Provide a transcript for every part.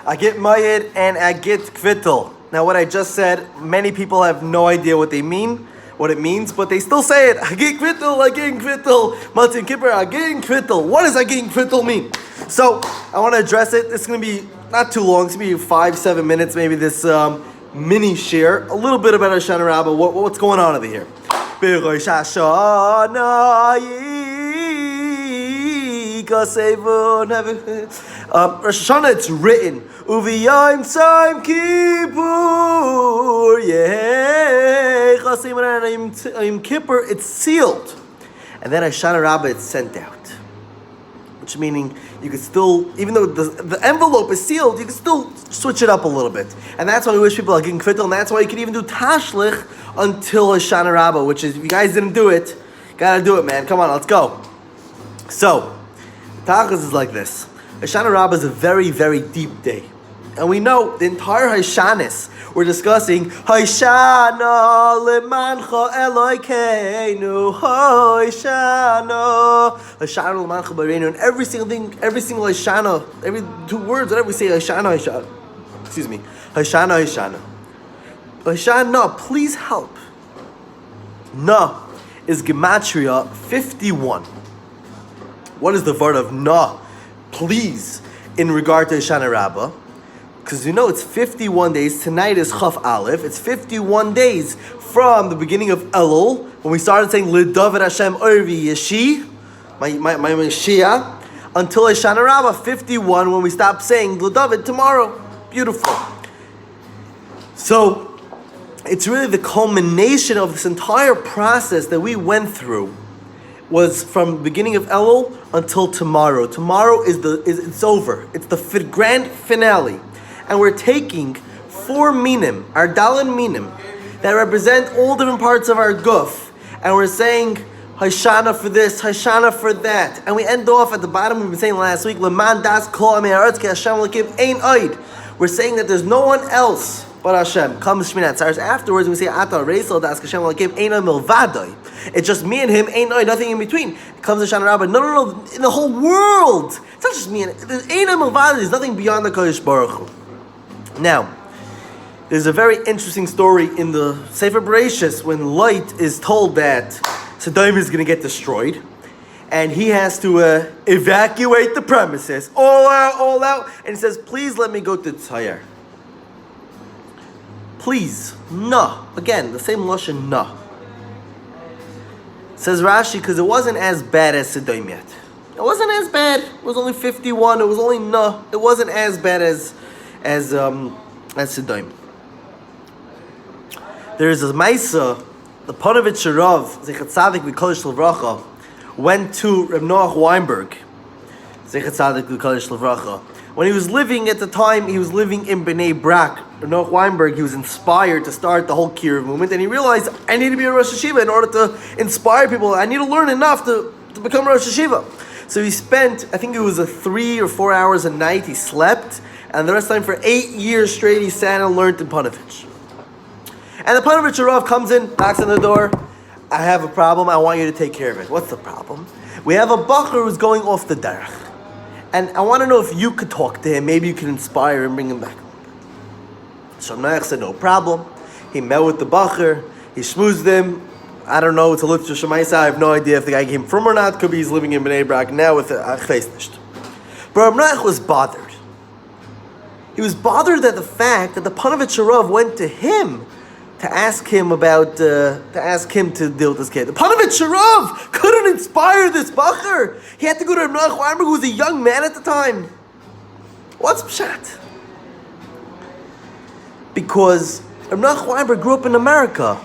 I get mayed and I get kvittel. Now, what I just said, many people have no idea what it means, but they still say it. I get kvittel, I get kvittel. Matzin Kippur, I get kvittel. What does I get kvittel mean? So, I want to address it. It's going to be not too long. It's going to be 5-7 minutes, maybe this mini share. A little bit about Hoshana Raba, what's going on over here. Rosh Hashanah, it's written, Uviyayim Tzayim Kippur, Yom Kippur, it's sealed. And then Hoshana Raba, it's sent out. Which meaning, you could still, even though the envelope is sealed, you can still switch it up a little bit. And that's why we wish people are getting kvittel, and that's why you can even do tashlich until Hoshana Raba, which is, if you guys didn't do it, gotta do it, man. Come on, let's go. So, Tachlis is like this. Hoshana Raba is a very, very deep day. And we know the entire Hoshanis, we're discussing Hoshana lemancha Elokeinu, Hoshana lemancha Bareinu, and every single Hoshana, every 2 words, whatever we say, Hoshana. Hoshana, please help. Na is gematria 51. What is the word of na, please, in regard to Hoshana Raba? Because you know it's 51 days. Tonight is Chaf Aleph. It's 51 days from the beginning of Elul, when we started saying L'David Hashem Orvi Yeshi, my Mashiach, until Hoshana Raba 51, when we stop saying L'David tomorrow. Beautiful. So it's really the culmination of this entire process that we went through. Was from the beginning of Elul until tomorrow. Tomorrow it's over. It's the grand finale. And we're taking 4 minim, our dalan minim, that represent all different parts of our guf. And we're saying, Hoshana for this, Hoshana for that. And we end off at the bottom, we've been saying last week, Leman das kol amei haaretz ki Hashem Elokim ein oid. We're saying that there's no one else but Hashem. Comes Shmini Atzeres. Afterwards, we say, Ata reisel das Hashem Elokim ein oid milvadoi. It's just me and him, ain't nothing in between. It comes to Hoshana Raba. No, in the whole world. It's not just me and him. Ain't there's nothing beyond the Kodesh Baruch Hu. Now, there's a very interesting story in the Sefer Bereshis when Lot is told that Sodom is going to get destroyed, and he has to evacuate the premises, all out, and he says, please let me go to Tyre. Please, no. Again, the same lashon, no. Says Rashi, because it wasn't as bad as Sodom yet. It wasn't as bad. It was only 51. It was only no. It wasn't as bad as Sodom. There is a Maisa, the Panovich Rav, Zechat Tzadik V'Kodesh L'Vracha, went to Reb Noach Weinberg, Zechat Tzadik V'Kodesh L'Vracha. When he was living at the time, he was living in Bnei Brak. Reb Noach Weinberg, he was inspired to start the whole Kiruv movement, and he realized, I need to be a Rosh Hashiva in order to inspire people. I need to learn enough to become Rosh Hashiva. So he spent, I think it was 3 or 4 hours a night, he slept, and the rest of the time for 8 years straight, he sat and learned in Panovich. And the Panovich Rav comes in, knocks on the door. I have a problem. I want you to take care of it. What's the problem? We have a bacher who's going off the derech. And I want to know if you could talk to him. Maybe you can inspire and bring him back. So Noach said, no problem. He met with the bacher. He schmoozed him. I don't know. It's a little shemaisa. I have no idea if the guy came from or not. Could be he's living in Bnei Brak now with a chesed. But Noach was bothered. He was bothered at the fact that the Panovich Rav went to him to ask him to deal with this kid. The Panovich Rav couldn't inspire this bacher. He had to go to Reb Noach Weinberg, who was a young man at the time. What's pshat? Because Reb Noach Weinberg grew up in America.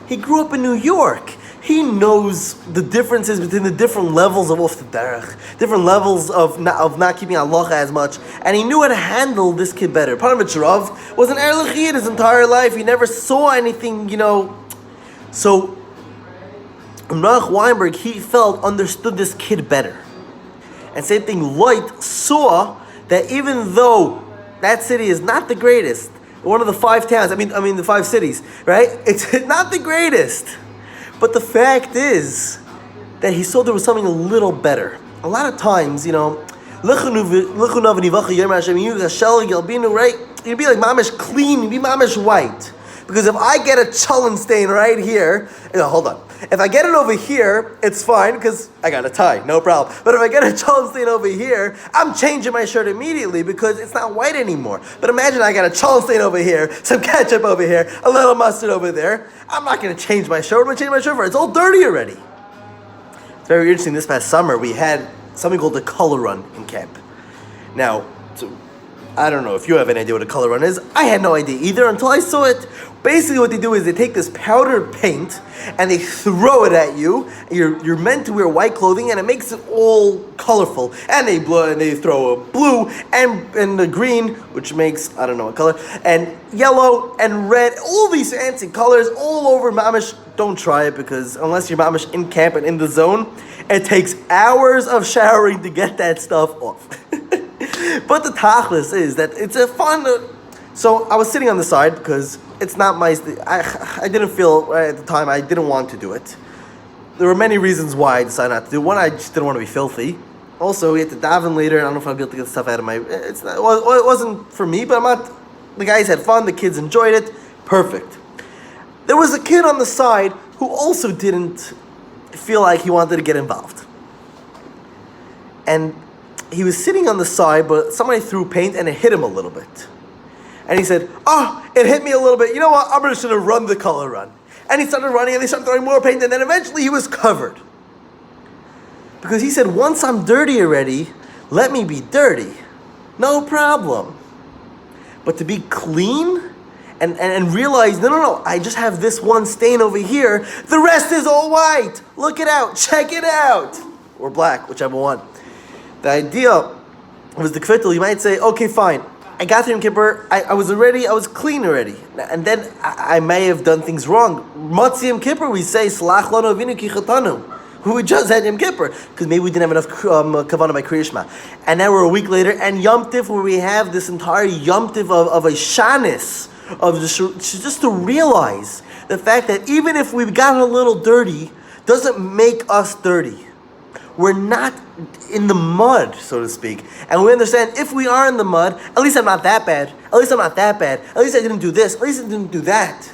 He grew up in New York. He knows the differences between the different levels of off the derech, different levels of not keeping halacha as much, and he knew how to handle this kid better. Panovich Rav was an Erlich Yid his entire life. He never saw anything, So, Noach Weinberg, he understood this kid better. And same thing, Lot saw that even though that city is not the greatest, one of the 5 towns, the 5 cities, right? It's not the greatest. But the fact is that he saw there was something a little better. A lot of times, Right? You'd be like mamish clean, you'd be mamish white. Because if I get a cholent stain right here, hold on. If I get it over here, it's fine because I got a tie, no problem. But if I get a cholent stain over here, I'm changing my shirt immediately because it's not white anymore. But imagine I got a cholent stain over here, some ketchup over here, a little mustard over there. I'm not going to change my shirt. I'm going to change my shirt for it. It's all dirty already. It's very interesting. This past summer, we had something called the color run in camp. Now, I don't know if you have any idea what a color run is. I had no idea either until I saw it. Basically what they do is they take this powdered paint and they throw it at you. You're meant to wear white clothing and it makes it all colorful. And they throw a blue and the green, which makes, I don't know what color, and yellow and red, all these fancy colors all over mamish. Don't try it because unless you're mamish in camp and in the zone, it takes hours of showering to get that stuff off. But the tachlis is that it's a fun. So I was sitting on the side because it's not my. I didn't feel right at the time. I didn't want to do it. There were many reasons why I decided not to do it. One, I just didn't want to be filthy. Also, we had to daven later. I don't know if I'll be able to get the stuff out of my. It wasn't for me, but I'm not. The guys had fun. The kids enjoyed it. Perfect. There was a kid on the side who also didn't feel like he wanted to get involved, and he was sitting on the side, but somebody threw paint and it hit him a little bit. And he said, "Oh, it hit me a little bit. You know what? I'm just going to run the color run." And he started running and they started throwing more paint and then eventually he was covered. Because he said, once I'm dirty already, let me be dirty. No problem. But to be clean and realize, no, I just have this one stain over here. The rest is all white. Look it out. Check it out. Or black, whichever one. The idea was the kvittel. You might say, okay, fine. I got through Yom Kippur. I was clean already. And then I may have done things wrong. Matzi Yom Kippur, we say, Slach lanu avinu ki chatanu. We just had Yom Kippur. Because maybe we didn't have enough kavanah by Kriya Shema. And now we're a week later. And Yom Tif, where we have this entire Yom Tif of a shanis. Of just to realize the fact that even if we've gotten a little dirty, doesn't make us dirty. We're not in the mud, so to speak. And we understand if we are in the mud, at least I'm not that bad. At least I'm not that bad. At least I didn't do this. At least I didn't do that.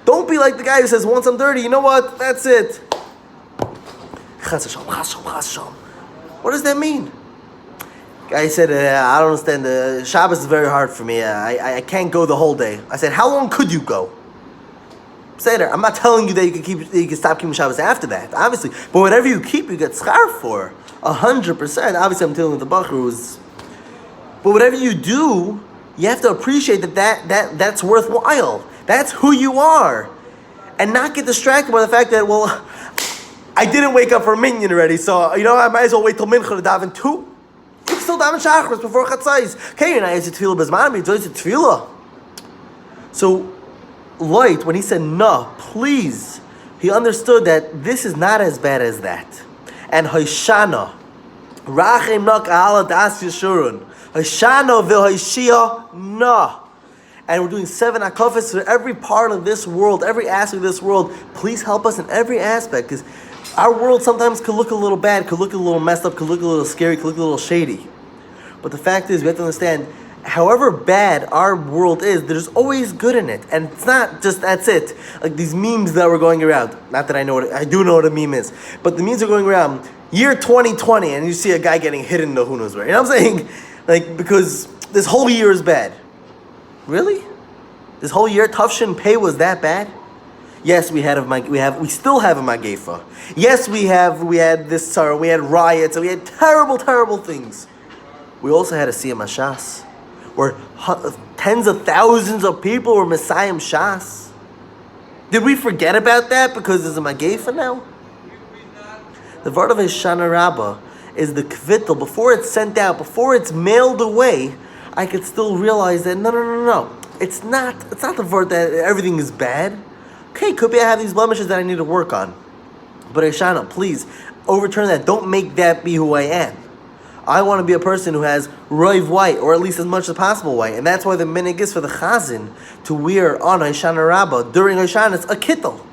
Don't be like the guy who says, once I'm dirty, you know what? That's it. Chas Hashem, chas Hashem, chas Hashem. What does that mean? Guy said, I don't understand. Shabbos is very hard for me. I can't go the whole day. I said, how long could you go? Seder. I'm not telling you that you can stop keeping Shabbos after that, obviously. But whatever you keep, you get schar for 100%. Obviously, I'm dealing with the Bachrus. But whatever you do, you have to appreciate that's worthwhile. That's who you are, and not get distracted by the fact that I didn't wake up for a minyan already, so I might as well wait till mincha to daven too. You can still daven shachris before chatzais. Okay, you're not used to tefillah bezman, but you're used to tefillah. So. Light, when he said no, please, he understood that this is not as bad as that. And Hoshana Rachem nak ala das yeshurun Hoshana v'hoshia no. And we're doing 7 akafas for every part of this world, every aspect of this world. Please help us in every aspect, because our world sometimes could look a little bad, could look a little messed up, could look a little scary, could look a little shady. But the fact is, we have to understand, however bad our world is, there's always good in it. And it's not just, that's it. Like these memes that were going around. Not that I do know what a meme is. But the memes are going around, year 2020, and you see a guy getting hit in the who knows where. You know what I'm saying? Like, because this whole year is bad. Really? This whole year, Tufshin Pei was that bad? Yes, we still have a Magefa. Yes, we had this sorrow, we had riots, and we had terrible, terrible things. We also had a Siyam Shas, where tens of thousands of people were Messiah Shas. Did we forget about that because there's a Magefa now? The word of Hoshana Raba is the kvittel. Before it's sent out, before it's mailed away, I could still realize that no. It's not the word that everything is bad. Okay, could be I have these blemishes that I need to work on. But Hoshana, please, overturn that. Don't make that be who I am. I want to be a person who has roiv white, or at least as much as possible white. And that's why the minig is for the chazan to wear on Hoshana Rabbah during Hoshana. It's a kittel.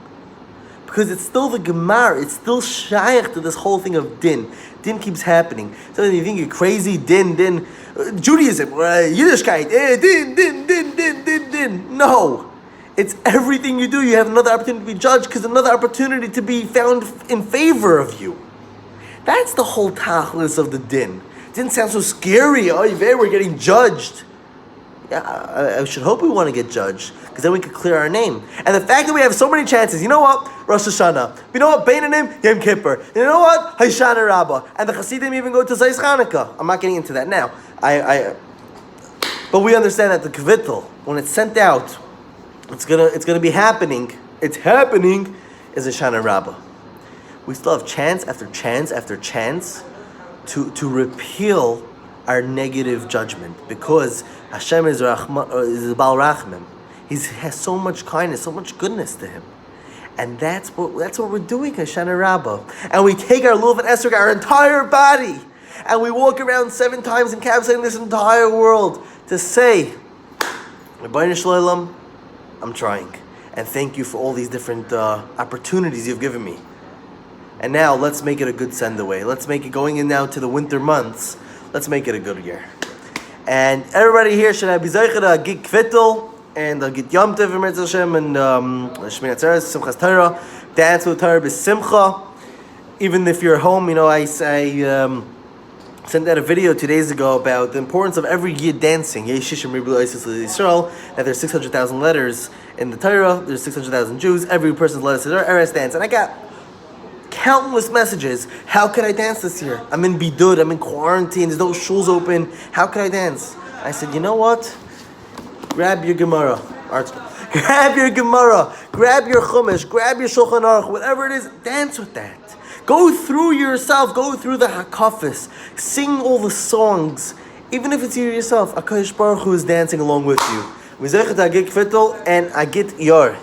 Because it's still the Gemara. It's still shaykh to this whole thing of din. Din keeps happening. So you think you're crazy, din. Judaism, Yiddishkeit, din. No. It's everything you do. You have another opportunity to be judged because another opportunity to be found in favor of you. That's the whole tachlis of the din. It didn't sound so scary. Oh, we're getting judged. Yeah, I should hope we want to get judged because then we could clear our name. And the fact that we have so many chances, you know what? Rosh Hashanah. You know what? Beinanim, Yom Kippur. You know what? Hoshana Raba. And the Hasidim even go to Zayis Chanukah. I'm not getting into that now. But we understand that the Kvittel, when it's sent out, it's gonna be happening. It's happening is Hoshana Raba. We still have chance after chance after chance to repeal our negative judgment because Hashem is Bal Rachmim. He has so much kindness, so much goodness to him. And that's what we're doing, Hoshana Raba. And we take our lulav and esrog, our entire body, and we walk around 7 times encapsulating this entire world to say, Rebbeinu Shalom, I'm trying. And thank you for all these different opportunities you've given me. And now let's make it a good send away. Let's make it going in now to the winter months. Let's make it a good year. And everybody here should have Bizaycha Git Kvittel and Git Yom Tov and Hashem and Shmini Atzeres, Simchas Torah, dance with Torah b'Simcha. Even if you're home, I sent out a video 2 days ago about the importance of every year dancing. That there's 600,000 letters in the Torah, there's 600,000 Jews, every person's letters to Eretz dance. And I got countless messages. How can I dance this year? I'm in bidud, I'm in quarantine, there's no shuls open. How can I dance? I said, you know what? Grab your Gemara. Grab your Gemara. Grab your Chumash. Grab your Shulchan Aruch. Whatever it is, dance with that. Go through yourself. Go through the Hakafis. Sing all the songs. Even if it's you yourself, HaKadosh Baruch Hu is dancing along with you. And Agit Yor.